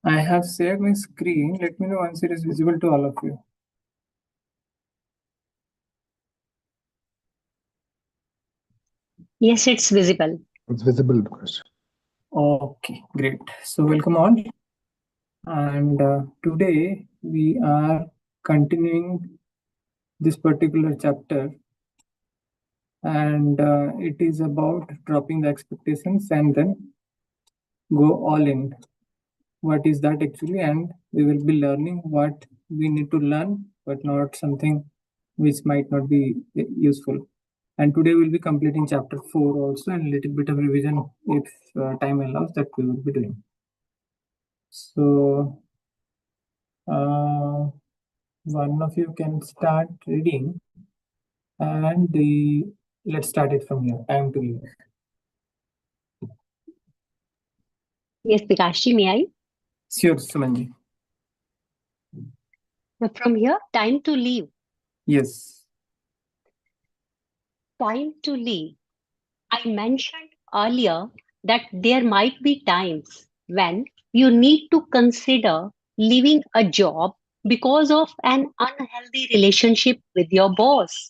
I have shared my screen. Let me know once it is visible to all of you. Yes, it's visible. It's visible, Krish. Okay, great. So welcome all. And today we are continuing this particular chapter, and it is about dropping the expectations and then go all in. What is that actually? And we will be learning what we need to learn, but not something which might not be useful. And today we'll be completing chapter 4 also, and a little bit of revision if time allows, that we will be doing. So one of you can start reading, and let's start it from here. Time to leave. Yes, Vikashji, may I? Sure, Sumanji. From here, time to leave. Yes. Time to leave. I mentioned earlier that there might be times when you need to consider leaving a job because of an unhealthy relationship with your boss.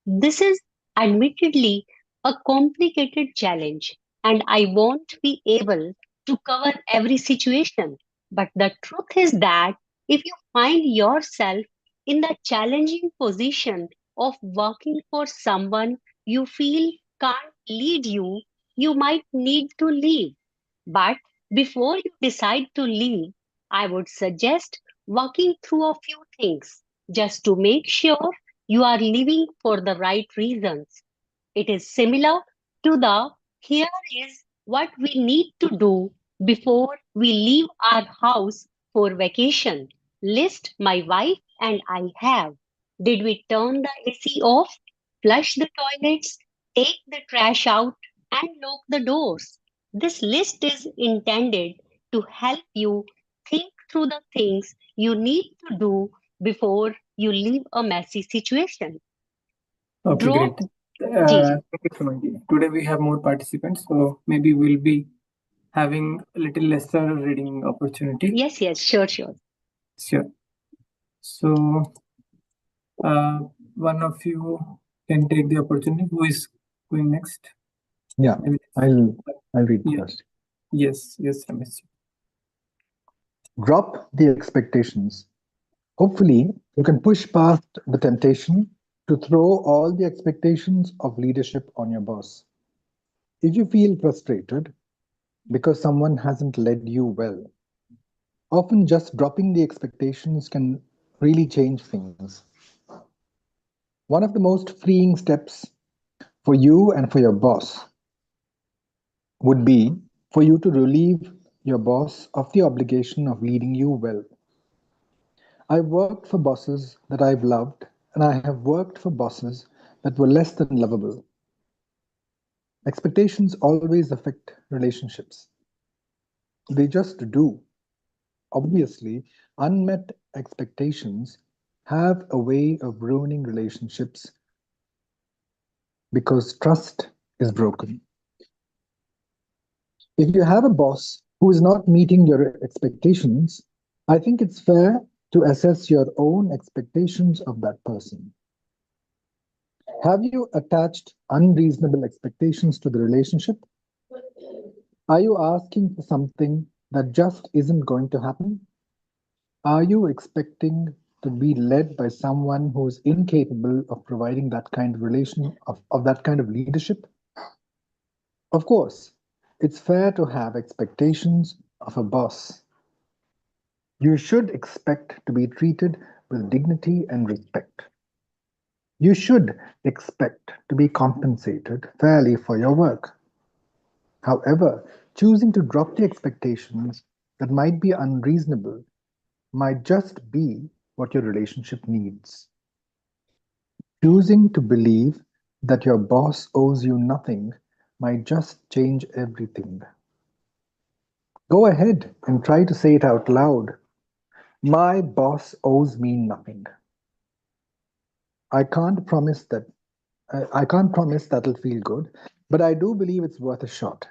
This is admittedly a complicated challenge, and I won't be able to cover every situation. But the truth is that if you find yourself in the challenging position of working for someone you feel can't lead you, you might need to leave. But before you decide to leave, I would suggest walking through a few things just to make sure you are living for the right reasons. It is similar to the here is what we need to do before we leave our house for vacation. List my wife and I have. Did we turn the AC off, flush the toilets, take the trash out, and lock the doors? This list is intended to help you think through the things you need to do before you leave a messy situation. Okay, Draw. great. Ji, ji. Thank you, Sumanji. Today we have more participants, so maybe we'll be having a little lesser reading opportunity. Yes, sure. Sure. So one of you can take the opportunity. Who is going next? Yeah, I'll read Yeah. first. Yes, Ramesh. Drop the expectations. Hopefully, you can push past the temptation to throw all the expectations of leadership on your boss. If you feel frustrated because someone hasn't led you well, often just dropping the expectations can really change things. One of the most freeing steps for you and for your boss would be for you to relieve your boss of the obligation of leading you well. I've worked for bosses that I've loved, and I have worked for bosses that were less than lovable. Expectations always affect relationships. They just do. Obviously, unmet expectations have a way of ruining relationships because trust is broken. If you have a boss who is not meeting your expectations, I think it's fair to assess your own expectations of that person. Have you attached unreasonable expectations to the relationship? Are you asking for something that just isn't going to happen? Are you expecting to be led by someone who is incapable of providing that kind of of that kind of leadership? Of course, it's fair to have expectations of a boss. You should expect to be treated with dignity and respect. You should expect to be compensated fairly for your work. However, choosing to drop the expectations that might be unreasonable might just be what your relationship needs. Choosing to believe that your boss owes you nothing might just change everything. Go ahead and try to say it out loud. My boss owes me nothing. I can't promise that I can't promise that'll feel good, but I do believe it's worth a shot.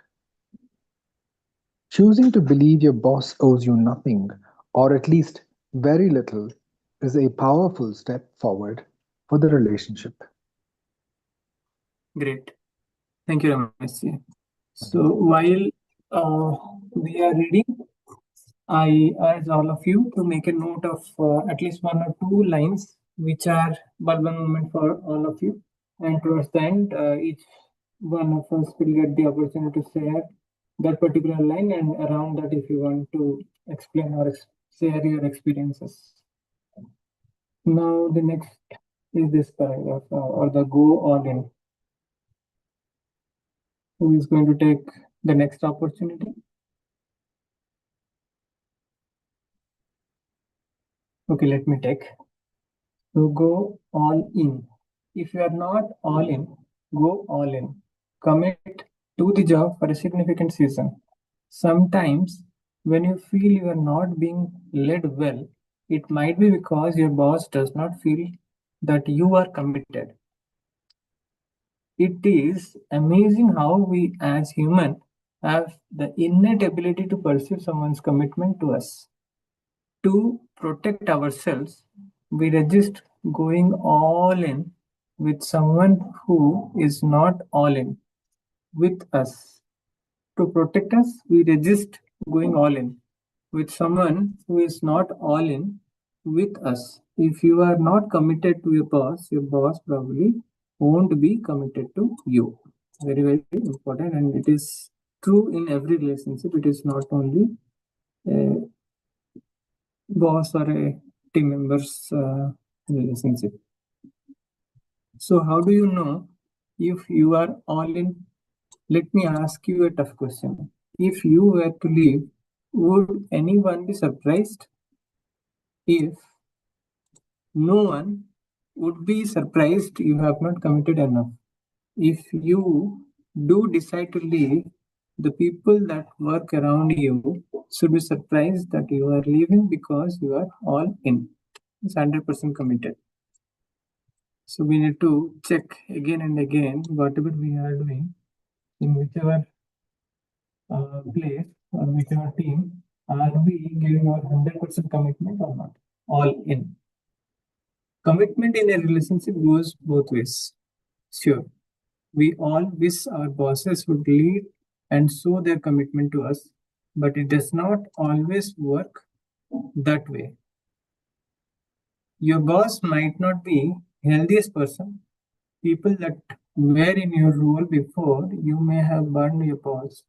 Choosing to believe your boss owes you nothing, or at least very little, is a powerful step forward for the relationship. Great. Thank you, Ramesh. So while uh, we are reading, I urge all of you to make a note of at least one or two lines which are Balban moment for all of you. And towards the end, each one of us will get the opportunity to share that particular line, and around that, if you want to explain or share your experiences. Now, the next is this paragraph or the go all in. Who is going to take the next opportunity? Okay, let me take. To go all in. If you are not all in, go all in. Commit to the job for a significant season. Sometimes, when you feel you are not being led well, it might be because your boss does not feel that you are committed. It is amazing how we as humans have the innate ability to perceive someone's commitment to us. To protect ourselves, we resist going all in with someone who is not all in with us. To protect us, we resist going all in with someone who is not all in with us. If you are not committed to your boss probably won't be committed to you. Very, very important, and it is true in every relationship. It is not only a boss or a team member's relationship. So, how do you know if you are all in? Let me ask you a tough question. If you were to leave, would anyone be surprised? If no one would be surprised you have not committed enough. If you do decide to leave, the people that work around you should be surprised that you are leaving because you are all in. It's 100% committed. So we need to check again and again whatever we are doing in whichever place or whichever team, are we giving our 100% commitment or not? All in. Commitment in a relationship goes both ways. Sure, we all wish our bosses would lead and show their commitment to us, but it does not always work that way. Your boss might not be healthiest person. People that were in your role before you may have burned your boss.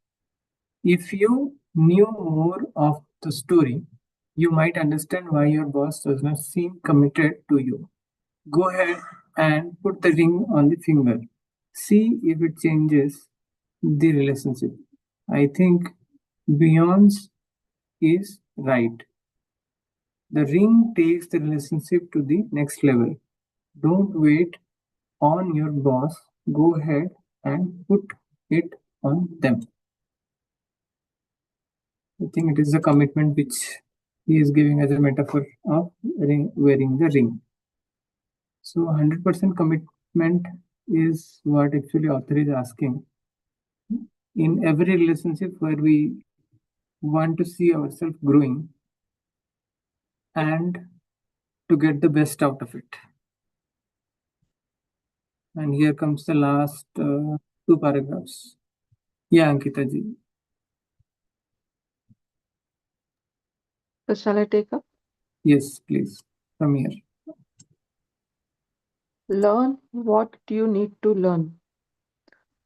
If you knew more of the story, you might understand why your boss does not seem committed to you. Go ahead and put the ring on the finger. See if it changes the relationship. I think Beyonce is right. The ring takes the relationship to the next level. Don't wait on your boss. Go ahead and put it on them. I think it is a commitment which he is giving as a metaphor of wearing the ring. So 100% commitment is what actually author is asking. In every relationship where we want to see ourselves growing and to get the best out of it. And here comes the last two paragraphs. Yeah, Ankita ji. So shall I take up? Yes, please. Come here. Learn what you need to learn.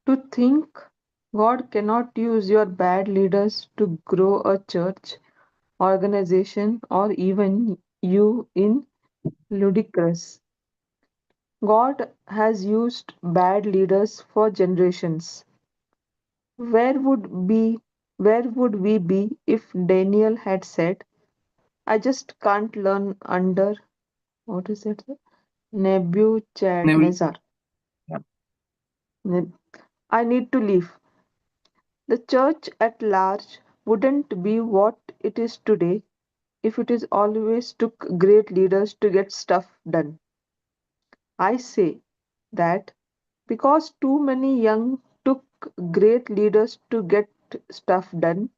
To think God cannot use your bad leaders to grow a church, organization, or even you in ludicrous. God has used bad leaders for generations. Where would be where would we be if Daniel had said, I just can't learn under what is it? Neville. Nebuchadnezzar. Yeah. I need to leave. The church at large wouldn't be what it is today if it is always took great leaders to get stuff done. I say that because too many young took great leaders to get stuff done,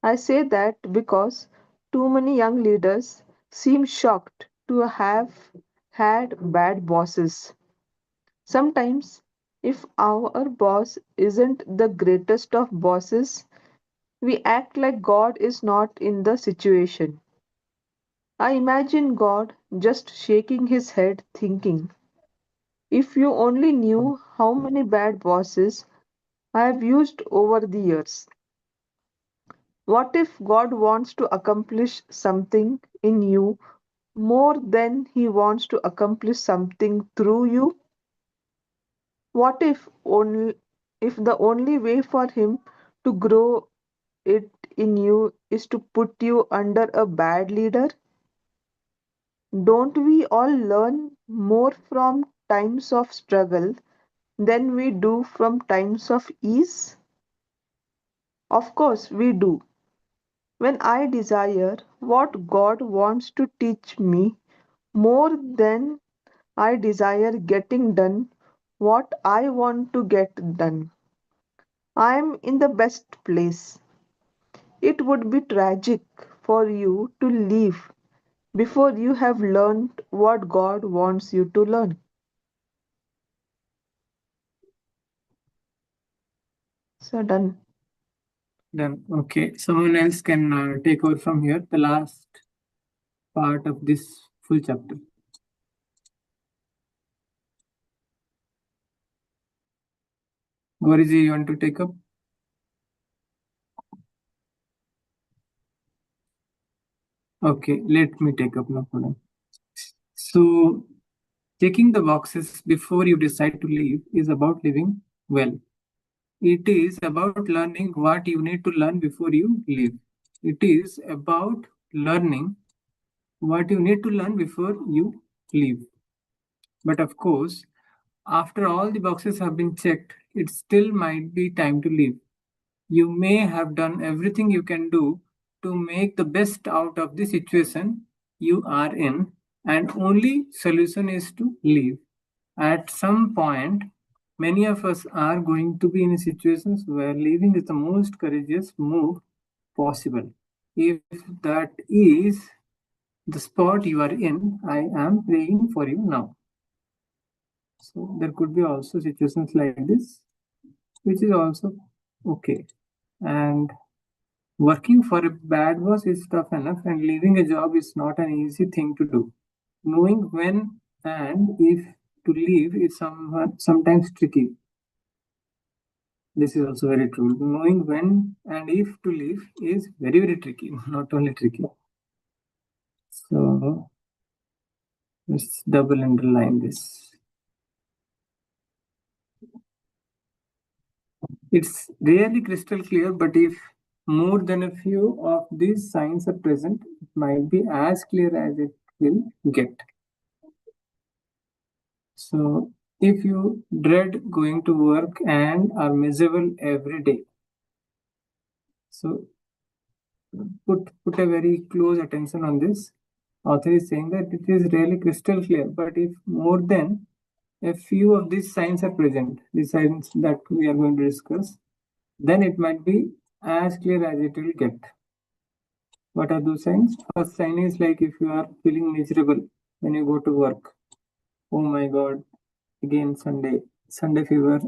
I say that because too many young leaders seem shocked to have had bad bosses. Sometimes, if our boss isn't the greatest of bosses, we act like God is not in the situation. I imagine God just shaking his head, thinking, if you only knew how many bad bosses I have used over the years. What if God wants to accomplish something in you more than he wants to accomplish something through you? What if the only way for him to grow it in you is to put you under a bad leader? Don't we all learn more from times of struggle than we do from times of ease? Of course, we do. When I desire what God wants to teach me more than I desire getting done what I want to get done, I am in the best place. It would be tragic for you to leave before you have learned what God wants you to learn. So, done. Done. Okay, someone else can take over from here, the last part of this full chapter. Goriji, you want to take up? Okay, let me take up, no problem. So, checking the boxes before you decide to leave is about living well. It is about learning what you need to learn before you leave. It is about learning what you need to learn before you leave. But of course, after all the boxes have been checked, it still might be time to leave. You may have done everything you can do to make the best out of the situation you are in, and only solution is to leave. At some point, many of us are going to be in situations where leaving is the most courageous move possible. If that is the spot you are in, I am praying for you now. So there could be also situations like this, which is also okay. And working for a bad boss is tough enough, and leaving a job is not an easy thing to do. Knowing when and if to leave is sometimes tricky. This is also very true. Knowing when and if to leave is very, very tricky, not only tricky. So let's double underline this. It's really crystal clear, but if more than a few of these signs are present, it might be as clear as it will get. So if you dread going to work and are miserable every day, so put a very close attention on this. Author is saying that it is really crystal clear, but if more than a few of these signs are present, the signs that we are going to discuss, then it might be as clear as it will get. What are those signs? First sign is like if you are feeling miserable when you go to work. Oh my God, again Sunday fever,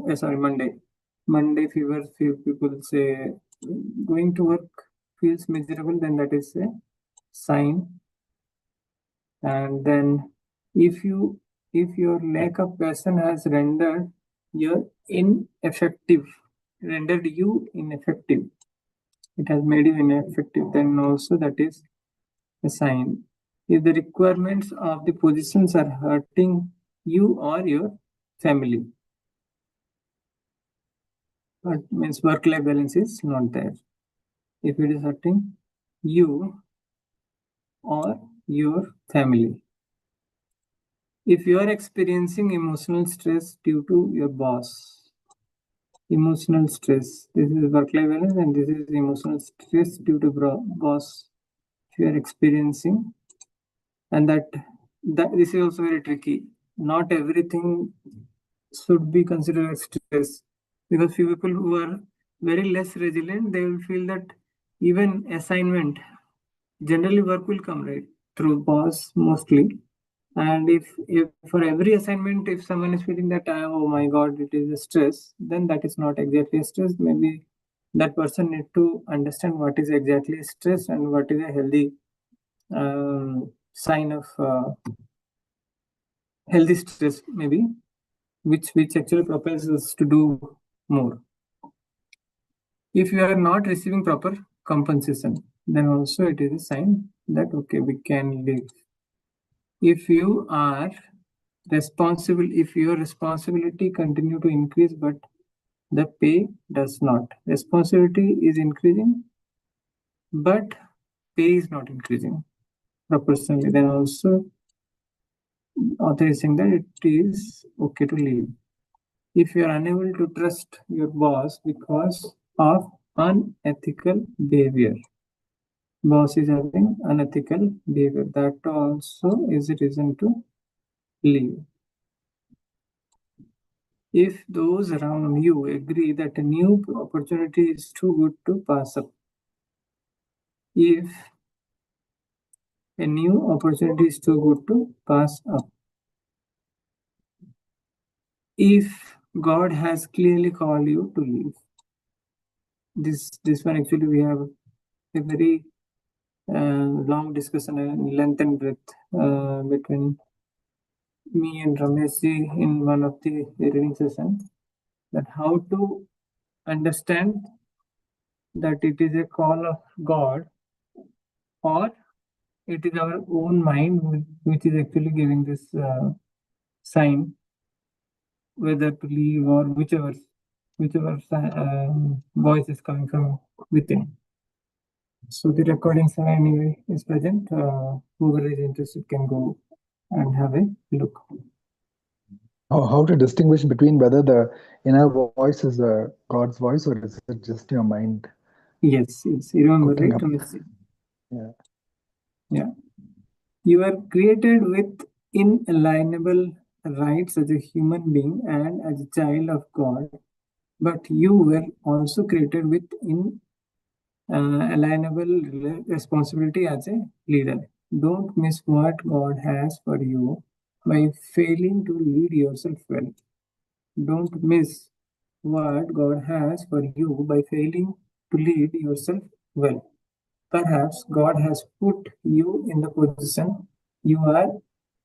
Monday fever, few people say going to work feels miserable, then that is a sign. And then if your lack of passion has rendered you ineffective, it has made you ineffective, then also that is a sign. If the requirements of the positions are hurting you or your family, that means work-life balance is not there. If it is hurting you or your family. If you are experiencing emotional stress due to your boss, emotional stress, this is work-life balance, and this is emotional stress due to boss. If you are experiencing, and that this is also very tricky. Not everything should be considered as stress, because few people who are very less resilient, they will feel that even assignment, generally work will come, right, through boss mostly. And if for every assignment, if someone is feeling that, oh my God, it is a stress, then that is not exactly a stress. Maybe that person need to understand what is exactly stress and what is a healthy sign of healthy stress, maybe, which actually propels us to do more. If you are not receiving proper compensation, then also it is a sign that okay, we can leave. If you are responsible, if your responsibility continue to increase but the pay does not, responsibility is increasing but pay is not increasing proportionally, then also author is saying that it is okay to leave. If you are unable to trust your boss because of unethical behavior, boss is having unethical behavior, that also is a reason to leave. If those around you agree that a new opportunity is too good to pass up, if a new opportunity is too good to pass up, if God has clearly called you to leave, this one actually we have a very long discussion and length and breadth between me and Ramesh in one of the reading sessions, that how to understand that it is a call of God or it is our own mind which is actually giving this sign whether to leave or whichever voice is coming from within. So the recordings anyway is present. Whoever is interested can go and have a look. How to distinguish between whether the inner voice is God's voice or is it just your mind? Yes, you remember, Putting right? up. Yeah. You are created with inalienable rights as a human being and as a child of God, but you were also created with inalienable responsibility as a leader. Don't miss what God has for you by failing to lead yourself well. Don't miss what God has for you by failing to lead yourself well. Perhaps God has put you in the position you are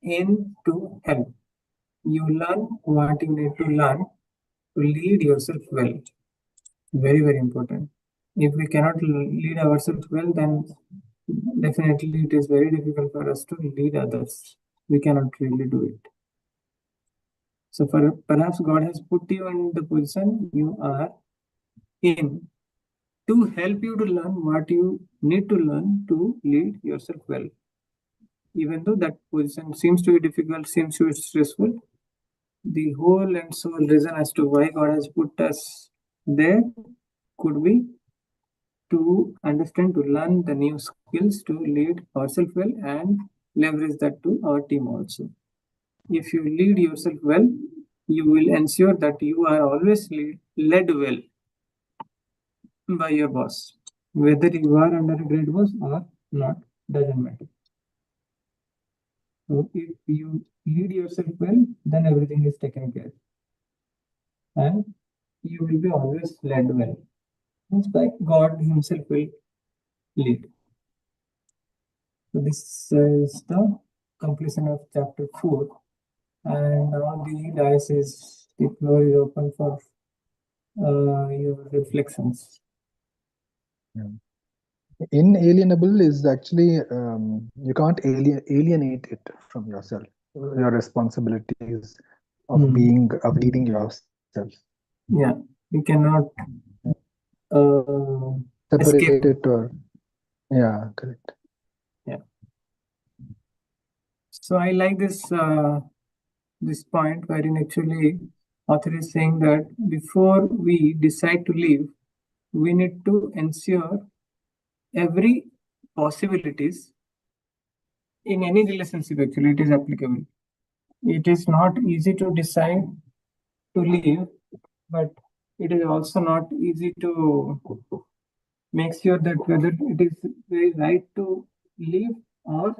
in to help. You learn what you need to learn to lead yourself well. Very, very important. If we cannot lead ourselves well, then definitely it is very difficult for us to lead others. We cannot really do it. So perhaps God has put you in the position you are in to help you to learn what you need to learn to lead yourself well. Even though that position seems to be difficult, seems to be stressful, the whole and sole reason as to why God has put us there could be to understand, to learn the new skills to lead ourselves well and leverage that to our team also. If you lead yourself well, you will ensure that you are always led well by your boss. Whether you are under a great boss or not, doesn't matter. So if you lead yourself well, then everything is taken care, and you will be always led well. It's like God Himself will lead. So this is the completion of chapter 4, and now the floor is open for your reflections. Inalienable is actually you can't alienate it from yourself. Your responsibilities of leading yourself. Yeah, you cannot escape. Separate it or correct. Yeah. So I like this point wherein actually author is saying that before we decide to leave, we need to ensure every possibilities in any relationship. Actually, it is applicable. It is not easy to decide to leave, but it is also not easy to make sure that whether it is very right to leave, or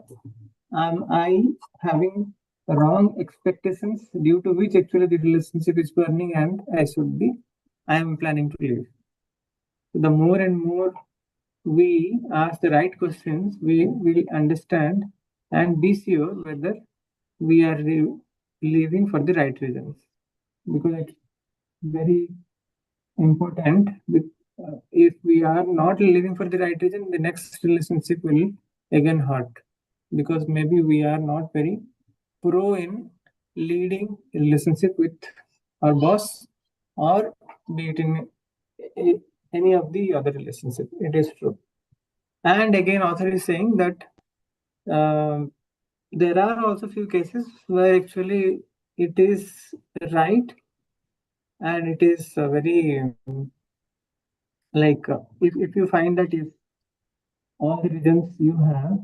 am I having wrong expectations due to which actually the relationship is burning and I am planning to leave. So the more and more we ask the right questions, we will understand and be sure whether we are leaving for the right reasons, because it's very important. If we are not living for the right reason, the next relationship will again hurt, because maybe we are not very pro in leading a relationship with our boss, or be it in any of the other relationship. It is true. And again, author is saying that there are also few cases where actually it is right, and it is very if you find that if all the reasons you have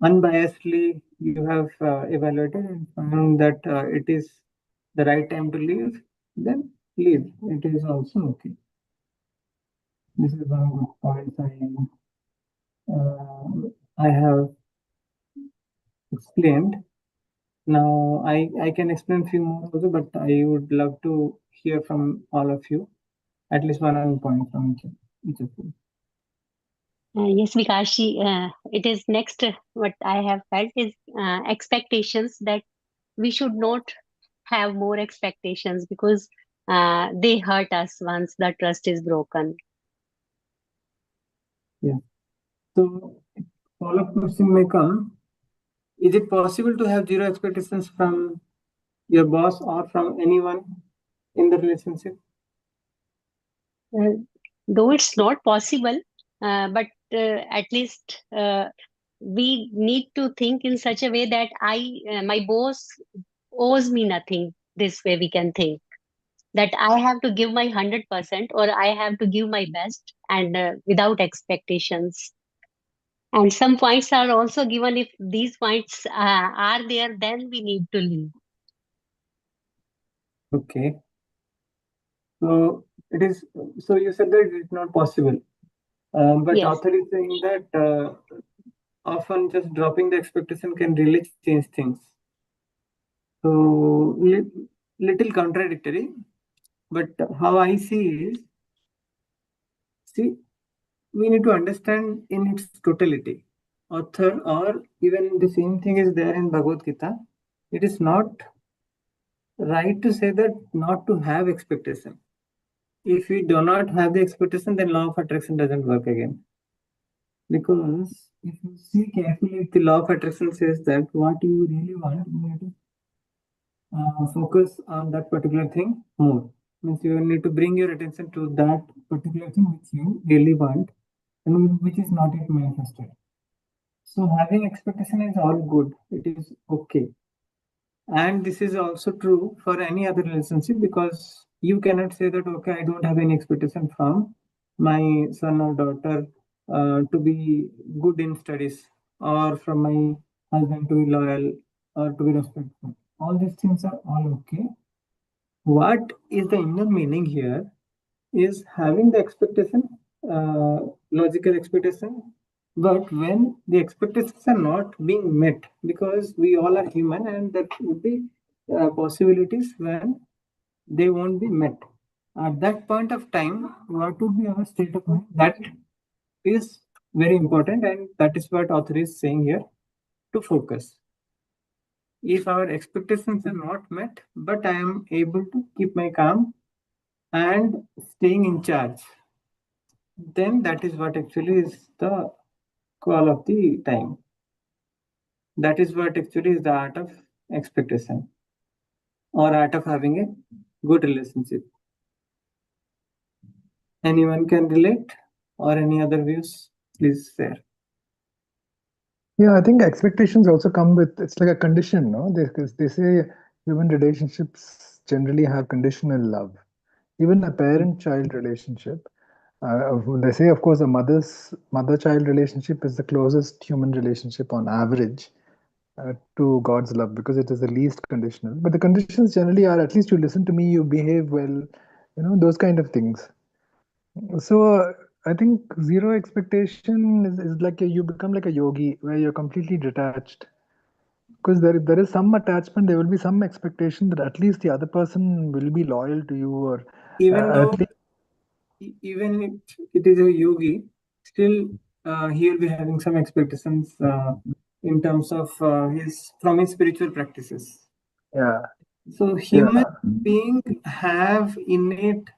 unbiasedly you have evaluated and found that it is the right time to leave, then leave. It is also okay. This is one good point I have explained. Now I can explain few more also, but I would love to hear from all of you, at least one point from each of you. Yes, Vikashi, it is next. What I have felt is expectations, that we should not have more expectations, because they hurt us once the trust is broken. Yeah. So follow-up question may come: is it possible to have zero expectations from your boss or from anyone in the relationship? Though it's not possible, but at least we need to think in such a way that my boss owes me nothing. This way we can think that I have to give my 100%, or I have to give my best, and without expectations. And some points are also given. If these points are there, then we need to leave. Okay. So it is. So you said that it's not possible, but Yes. author is saying that often just dropping the expectation can really change things. So little contradictory, but how I see we need to understand in its totality. Author, or even the same thing is there in Bhagavad Gita. It is not right to say that not to have expectation. If we do not have the expectation, then law of attraction doesn't work again. Because if you see carefully, the law of attraction says that what you really want, you need to focus on that particular thing more. Means you need to bring your attention to that particular thing which you really want and which is not yet manifested. So having expectation is all good. It is okay. And this is also true for any other relationship, because you cannot say that, okay, I don't have any expectation from my son or daughter to be good in studies, or from my husband to be loyal or to be respectful. All these things are all okay. What is the inner meaning here is having the expectation, logical expectation, but when the expectations are not being met, because we all are human and there would be possibilities when they won't be met. At that point of time, what would be our state of mind? That is very important, and that is what author is saying here, to focus. If our expectations are not met, but I am able to keep my calm and staying in charge, then that is what actually is the call of the time. That is what actually is the art of expectation, or art of having a good relationship. Anyone can relate, or any other views, please share. Yeah, I think expectations also come with, it's like a condition, no? They say human relationships generally have conditional love. Even a parent-child relationship, they say, of course, a mother-child relationship is the closest human relationship on average to God's love, because it is the least conditional. But the conditions generally are, at least you listen to me, you behave well, those kind of things. So I think zero expectation is like you become like a yogi where you're completely detached. Because there is some attachment, there will be some expectation that at least the other person will be loyal to you, or Even at though, least even if it is a yogi, still he will be having some expectations in terms of his from his spiritual practices. yeah, So yeah, human being have innate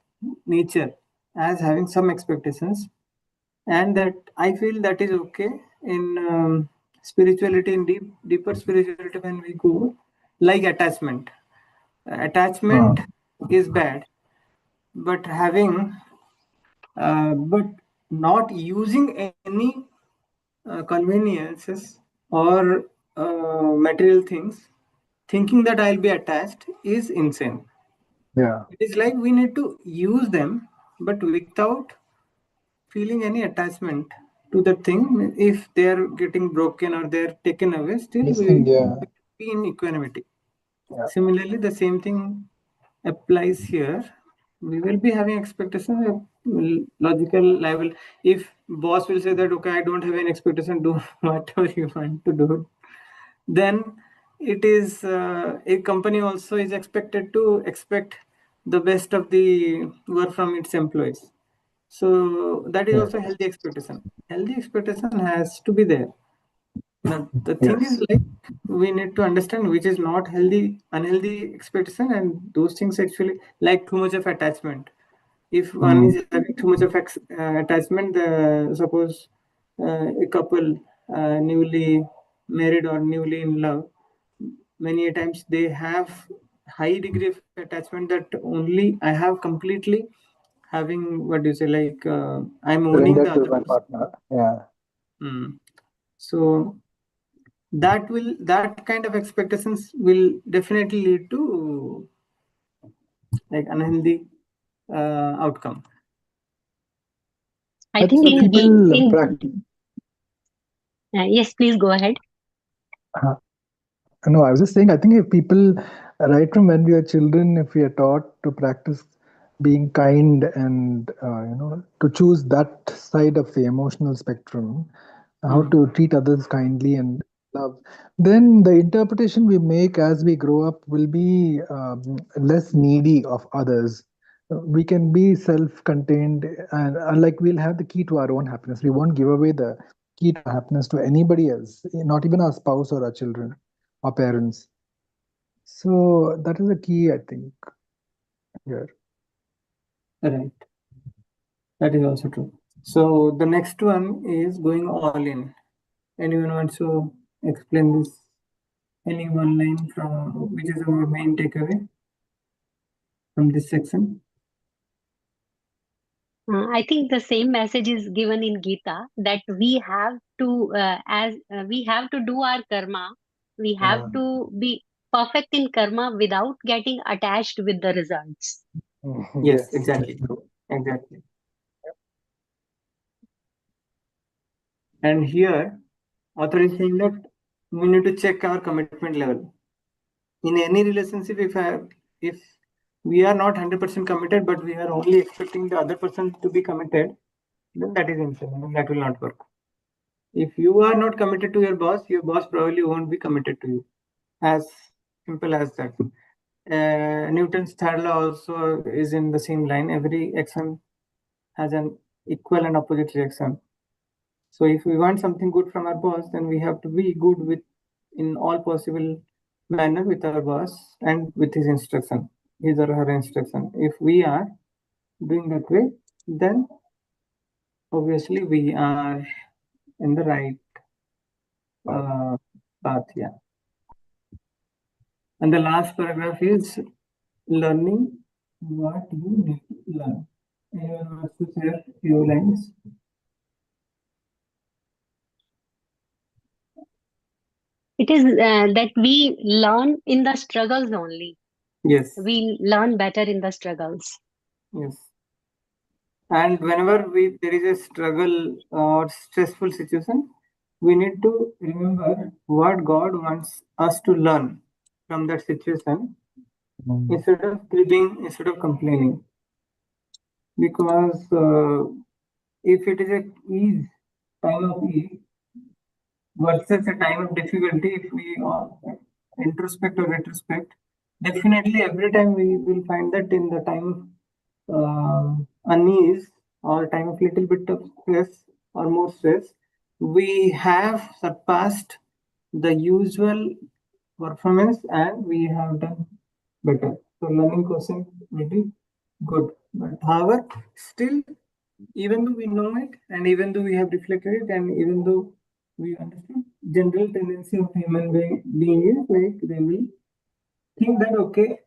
nature as having some expectations, and that I feel that is okay in spirituality, in deeper spirituality. When we go like attachment, attachment is bad, but having but not using any conveniences or material things, thinking that I'll be attached is insane. yeah, It is like we need to use them, but without feeling any attachment to the thing. If they are getting broken or they are taken away, still we missing, yeah, will be in equanimity. yeah, Similarly, the same thing applies here. We will be having expectation at logical level. If boss will say that okay, I don't have any expectation, do whatever you want to do, then it is a company also is expected to expect the best of the work from its employees. So that is yeah, also healthy expectation. Healthy expectation has to be there. Now, the thing is yes, like we need to understand which is not healthy, unhealthy expectation, and those things actually like too much of attachment. If one mm, is having too much of attachment, suppose a couple newly married or newly in love, many a times they have high degree of attachment that only I have completely having what do you say like I'm owning surrender the to other my person. partner. Yeah, So that kind of expectations will definitely lead to like unhealthy outcome. I I think think if people practice. yes, please go ahead. No, I was just saying, I think if people, right from when we are children, if we are taught to practice being kind and, to choose that side of the emotional spectrum, how Mm. to treat others kindly and love, then the interpretation we make as we grow up will be less needy of others. We can be self-contained, and like we'll have the key to our own happiness. We won't give away the key to happiness to anybody else, not even our spouse or our children or parents. So that is a key, I think, here. Right, that is also true. So the next one is going all in. Anyone wants to explain this? Any one line from which is our main takeaway from this section? I think the same message is given in Gita that we have to, as we have to do our karma, we have Yeah. to be perfect in karma without getting attached with the results. Yes, Yes, that's exactly, true. exactly. And here, author is saying that we need to check our commitment level in any relationship. If we are not 100% committed, but we are only expecting the other person to be committed, then that is insane. And that will not work. If you are not committed to your boss probably won't be committed to you. As simple as that. Newton's third law also is in the same line. Every action has an equal and opposite reaction. So if we want something good from our boss, then we have to be good with in all possible manner with our boss and with his instruction, his or her instruction. If we are doing that way, then obviously we are in the right uh, path. Yeah. And the last paragraph is learning what you need to learn. Anyone wants to share few lines? It is that we learn in the struggles only. Yes, We learn better in the struggles. yes. And whenever there is a struggle or stressful situation, we need to remember what God wants us to learn from that situation Mm. instead of cribbing, instead of complaining. Because if it is a ease, time of ease versus a time of difficulty, if we introspect or retrospect, definitely every time we will find that in the time of unease or time of little bit of stress or more stress, we have surpassed the usual performance and we have done better. So learning quotient will be good. But however, still, even though we know it and even though we have reflected it and even though we understand, general tendency of human being is like they will think that okay,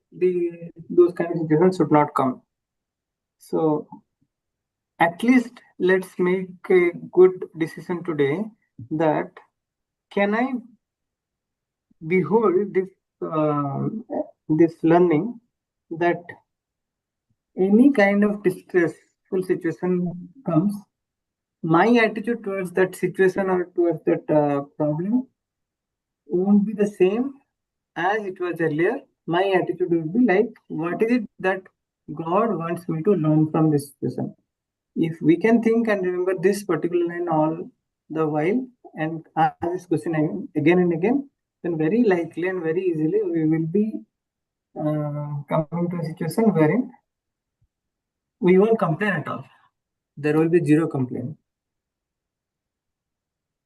those kind of situations should not come. So at least let's make a good decision today that can I behold this learning that any kind of distressful situation comes, my attitude towards that situation or towards that problem won't be the same as it was earlier. My attitude will be like, what is it that God wants me to learn from this situation? If we can think and remember this particular line all the while and ask this question again and again, then very likely and very easily we will be coming to a situation wherein we won't complain at all. There will be zero complaint.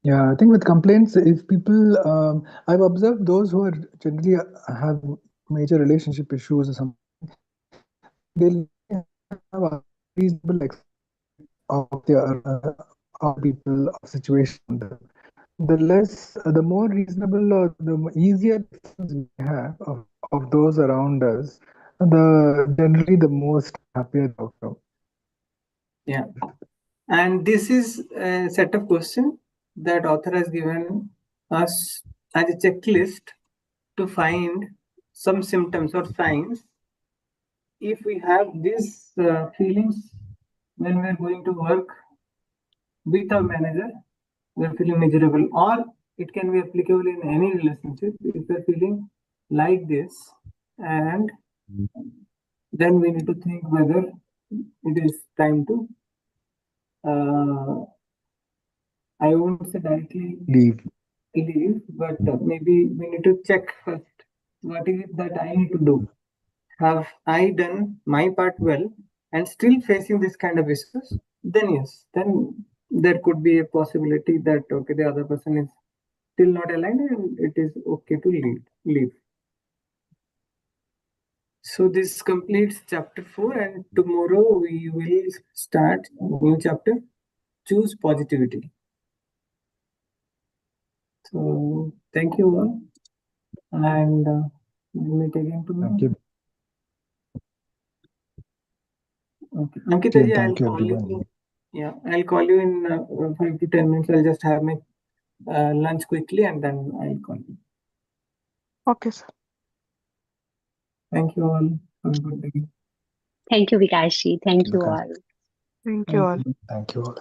Yeah, I think with complaints, if people, I've observed those who are generally have major relationship issues or something, they'll have a reasonable of their of people of situation. The less, the more reasonable or the easier acceptance we have of those around us, the generally the most happier the outcome. Yeah. And this is a set of questions that author has given us as a checklist to find some symptoms or signs. If we have these feelings when we're going to work with our manager, we're feeling miserable, or it can be applicable in any relationship. If we're feeling like this, and then we need to think whether it is time to I won't say directly leave, but maybe we need to check first what is it that I need to do. Have I done my part well and still facing this kind of issues? Then yes, then there could be a possibility that okay, the other person is still not aligned and it is okay to leave. So this completes chapter 4 and tomorrow we will start new chapter, choose positivity. So thank you all and we'll meet again tomorrow. Thank you. Okay. Ankita ji, I'll Thank you, call you. everyone. Yeah, I'll call you in 5 to 10 minutes. I'll just have my lunch quickly and then I'll call you. Okay, sir. Thank you all. Have a good day. Thank you, Vikashji. Thank you Because- all. Thank you all. Thank you all.